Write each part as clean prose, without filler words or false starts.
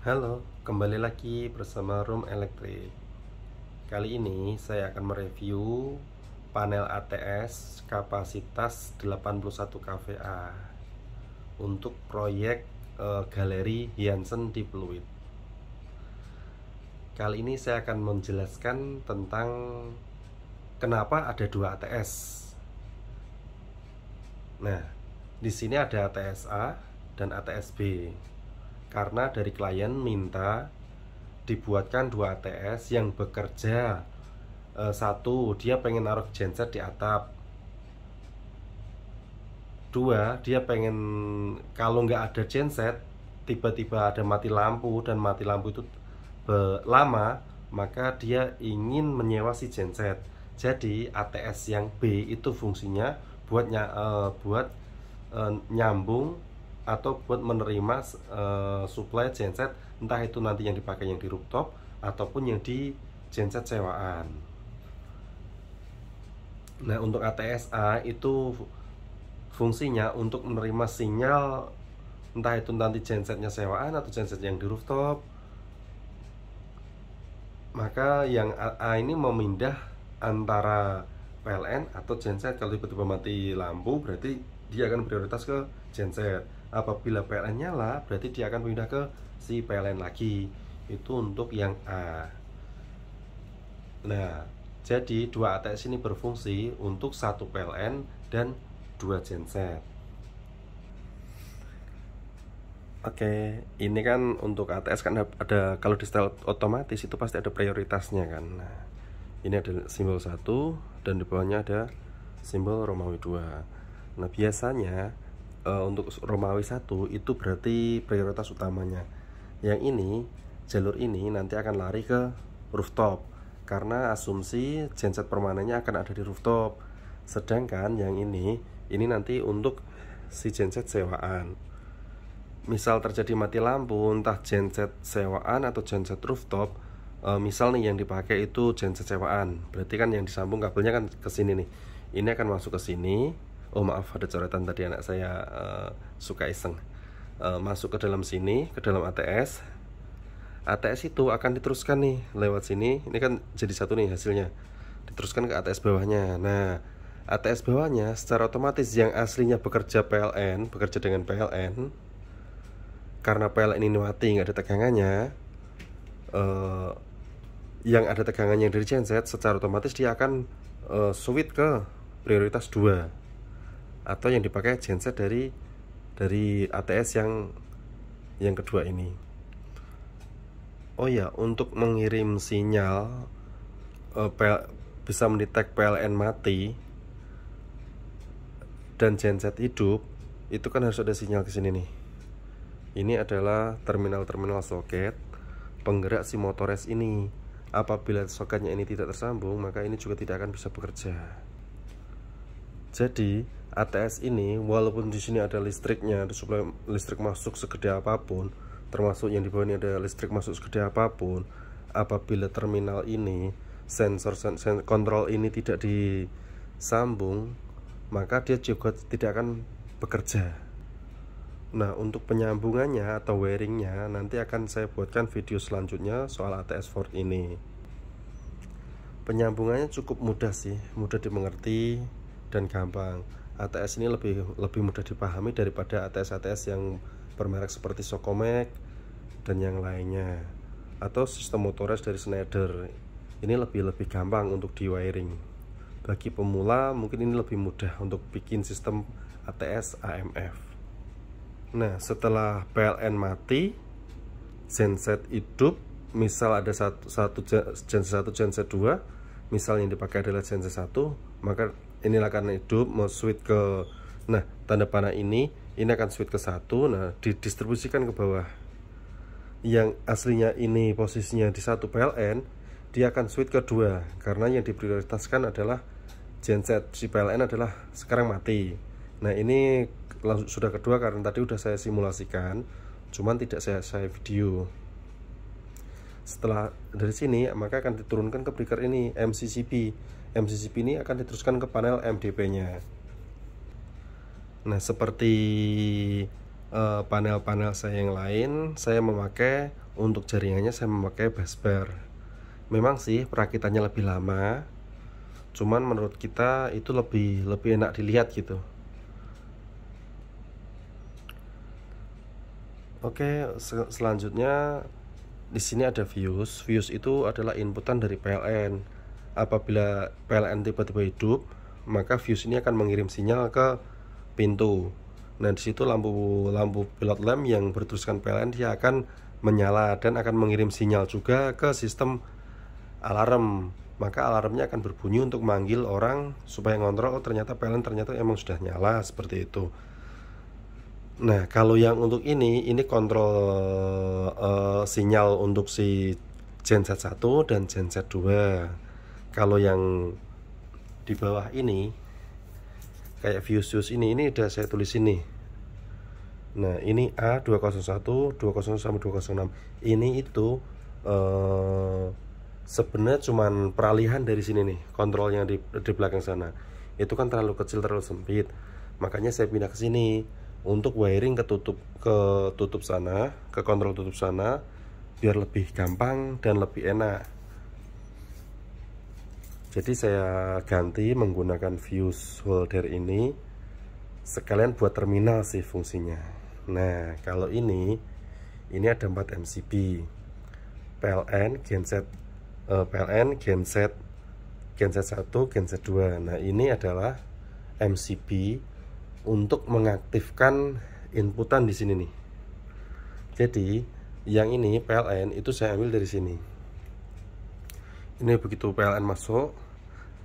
Halo, kembali lagi bersama Room Electric. Kali ini saya akan mereview panel ATS kapasitas 81 kVA untuk proyek galeri Jansen di Pluit. Kali ini saya akan menjelaskan tentang kenapa ada dua ATS. Nah, di sini ada ATS A dan ATS B. Karena dari klien minta dibuatkan dua ATS yang bekerja. Satu, dia pengen naruh genset di atap. Dua, dia pengen kalau nggak ada genset, tiba-tiba ada mati lampu dan mati lampu itu lama, maka dia ingin menyewa si genset. Jadi ATS yang B itu fungsinya buat nyambung atau buat menerima supply genset, entah itu nanti yang dipakai yang di rooftop ataupun yang di genset sewaan. Nah, untuk ATS A itu fungsinya untuk menerima sinyal, entah itu nanti gensetnya sewaan atau genset yang di rooftop. Maka yang A ini memindah antara PLN atau genset. Kalau tiba-tiba mati lampu, berarti dia akan prioritas ke genset. Apabila PLN nyala, berarti dia akan pindah ke si PLN lagi. Itu untuk yang A. Nah, jadi dua ATS ini berfungsi untuk satu PLN dan dua genset. Oke, ini kan untuk ATS kan ada, kalau di style otomatis itu pasti ada prioritasnya kan. Nah, ini ada simbol 1 dan di bawahnya ada simbol Romawi 2. Nah, biasanya untuk Romawi 1 itu berarti prioritas utamanya. Yang ini, jalur ini nanti akan lari ke rooftop karena asumsi genset permanennya akan ada di rooftop. Sedangkan yang ini nanti untuk si genset sewaan. Misal terjadi mati lampu, entah genset sewaan atau genset rooftop, misal nih yang dipakai itu genset sewaan, berarti kan yang disambung kabelnya kan ke sini nih. Ini akan masuk ke sini. Oh maaf, ada coretan tadi, anak saya suka iseng. Masuk ke dalam sini, ke dalam ATS. ATS itu akan diteruskan nih lewat sini. Ini kan jadi satu nih hasilnya, diteruskan ke ATS bawahnya. Nah, ATS bawahnya secara otomatis yang aslinya bekerja dengan PLN, karena PLN ini mati, nggak ada tegangannya, yang ada tegangannya dari genset, secara otomatis dia akan switch ke prioritas 2 atau yang dipakai genset dari ATS yang kedua ini. Oh ya, untuk mengirim sinyal bisa mendetek PLN mati dan genset hidup, itu kan harus ada sinyal ke sini nih. Ini adalah terminal-terminal soket penggerak si motores ini. Apabila soketnya ini tidak tersambung, maka ini juga tidak akan bisa bekerja. Jadi ATS ini walaupun di sini ada listriknya, ada suplai listrik masuk segede apapun, termasuk yang di bawah ini ada listrik masuk segede apapun, apabila terminal ini sensor kontrol ini tidak disambung, maka dia juga tidak akan bekerja. Nah, untuk penyambungannya atau wiringnya nanti akan saya buatkan video selanjutnya soal ATS Ford ini. Penyambungannya cukup mudah sih, mudah dimengerti dan gampang. ATS ini lebih mudah dipahami daripada ATS yang bermerek seperti Sokomek dan yang lainnya, atau sistem motores dari Schneider. Ini lebih gampang untuk di wiring. Bagi pemula mungkin ini lebih mudah untuk bikin sistem ATS AMF. Nah, setelah PLN mati, genset hidup, misal ada genset 1, genset 2, misal yang dipakai adalah genset 1, maka inilah karena hidup mau switch ke, nah tanda panah ini akan switch ke 1, nah didistribusikan ke bawah. Yang aslinya ini posisinya di 1 PLN, dia akan switch ke 2 karena yang diprioritaskan adalah genset si PLN adalah sekarang mati. Nah, ini langsung sudah kedua karena tadi udah saya simulasikan, cuman tidak saya video. Setelah dari sini maka akan diturunkan ke breaker ini MCCB. MCCB ini akan diteruskan ke panel MDP nya. Nah, seperti panel-panel saya yang lain, saya memakai untuk jaringannya saya memakai busbar. Memang sih perakitannya lebih lama, cuman menurut kita itu lebih enak dilihat gitu. Oke, selanjutnya di sini ada fuse. Fuse itu adalah inputan dari PLN. Apabila PLN tiba-tiba hidup, maka fuse ini akan mengirim sinyal ke pintu. Nah, di situ lampu pilot lamp yang bertuliskan PLN dia akan menyala dan akan mengirim sinyal juga ke sistem alarm. Maka alarmnya akan berbunyi untuk manggil orang supaya ngontrol, oh ternyata PLN ternyata emang sudah nyala, seperti itu. Nah, kalau yang untuk ini kontrol sinyal untuk si genset 1 dan genset 2. Kalau yang di bawah ini kayak fuse ini udah saya tulis ini. Nah, ini A201, 20 sampai 206. Ini itu sebenarnya cuman peralihan dari sini nih, kontrolnya di belakang sana. Itu kan terlalu kecil, terlalu sempit. Makanya saya pindah ke sini untuk wiring ke tutup sana, ke kontrol tutup sana, biar lebih gampang dan lebih enak. Jadi saya ganti menggunakan fuse holder ini sekalian buat terminal sih fungsinya. Nah, kalau ini ada 4 MCB, PLN, genset genset 1, genset 2. Nah, ini adalah MCB untuk mengaktifkan inputan di sini nih. Jadi yang ini PLN itu saya ambil dari sini. Ini begitu PLN masuk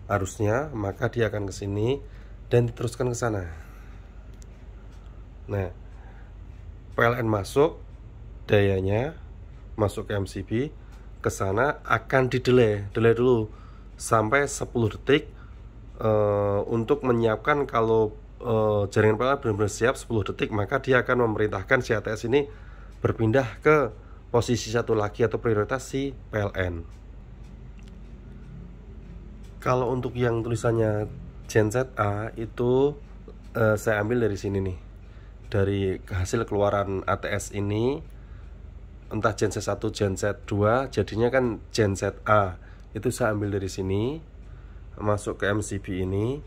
arusnya, maka dia akan ke sini dan diteruskan ke sana. Nah, PLN masuk, dayanya masuk ke MCB, ke sana akan delay dulu sampai 10 detik untuk menyiapkan. Kalau jaringan PLN benar-benar siap 10 detik, maka dia akan memerintahkan si ATS ini berpindah ke posisi satu lagi atau prioritas si PLN. Kalau untuk yang tulisannya genset A itu saya ambil dari sini nih, dari hasil keluaran ATS ini, entah genset 1, genset 2, jadinya kan genset A. Itu saya ambil dari sini, masuk ke MCB ini,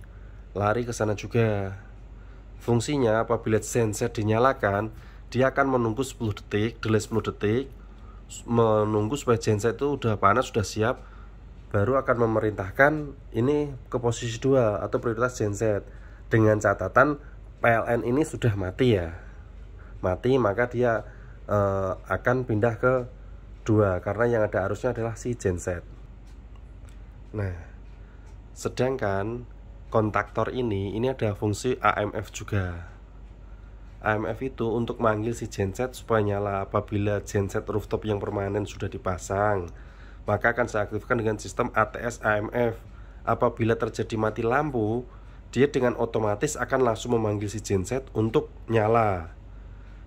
lari ke sana juga. Fungsinya apabila genset dinyalakan, dia akan menunggu 10 detik, delay 10 detik, menunggu supaya genset itu udah panas, sudah siap, baru akan memerintahkan ini ke posisi 2 atau prioritas genset. Dengan catatan PLN ini sudah mati ya, maka dia akan pindah ke 2 karena yang ada arusnya adalah si genset. Nah, sedangkan kontaktor ini ada fungsi AMF juga. AMF itu untuk manggil si genset supaya nyala. Apabila genset rooftop yang permanen sudah dipasang, maka akan saya aktifkan dengan sistem ATS AMF. Apabila terjadi mati lampu, dia dengan otomatis akan langsung memanggil si genset untuk nyala.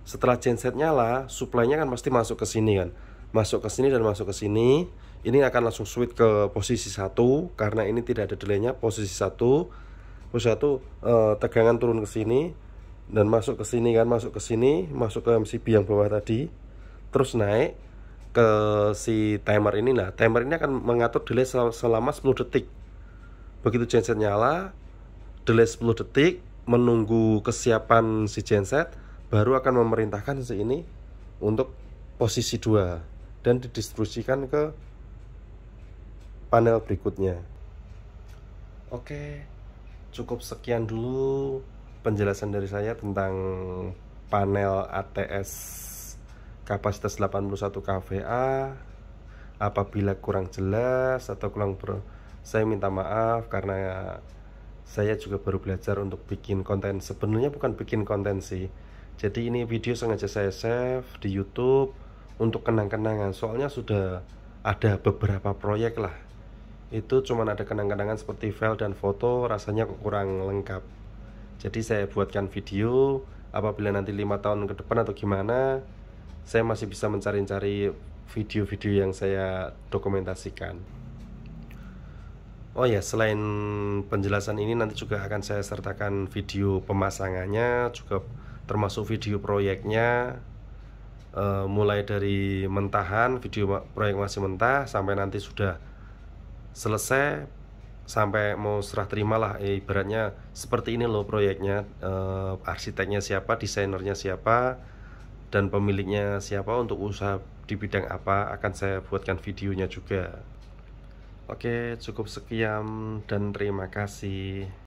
Setelah genset nyala, supply-nya kan pasti masuk ke sini kan, masuk ke sini dan masuk ke sini. Ini akan langsung switch ke posisi 1 karena ini tidak ada delaynya. Posisi 1 tegangan turun ke sini dan masuk ke sini kan, masuk ke sini, masuk ke MCB yang bawah tadi, terus naik ke si timer ini. Nah, timer ini akan mengatur delay selama 10 detik. Begitu genset nyala, delay 10 detik, menunggu kesiapan si genset, baru akan memerintahkan si ini untuk posisi 2 dan didistribusikan ke panel berikutnya. Oke, cukup sekian dulu penjelasan dari saya tentang panel ATS kapasitas 81 kVA. Apabila kurang jelas atau saya minta maaf karena saya juga baru belajar untuk bikin konten. Sebenarnya bukan bikin konten sih, jadi ini video sengaja saya save di YouTube untuk kenang-kenangan. Soalnya sudah ada beberapa proyek lah, itu cuman ada kenang-kenangan seperti file dan foto, rasanya kurang lengkap. Jadi saya buatkan video. Apabila nanti 5 tahun ke depan atau gimana, saya masih bisa mencari-cari video-video yang saya dokumentasikan. Oh ya, selain penjelasan ini nanti juga akan saya sertakan video pemasangannya juga termasuk video proyeknya, mulai dari mentahan, video proyek masih mentah sampai nanti sudah selesai, sampai mau serah terima lah, ibaratnya seperti ini loh proyeknya, arsiteknya siapa, desainernya siapa, dan pemiliknya siapa, untuk usaha di bidang apa, akan saya buatkan videonya juga. Oke, cukup sekian dan terima kasih.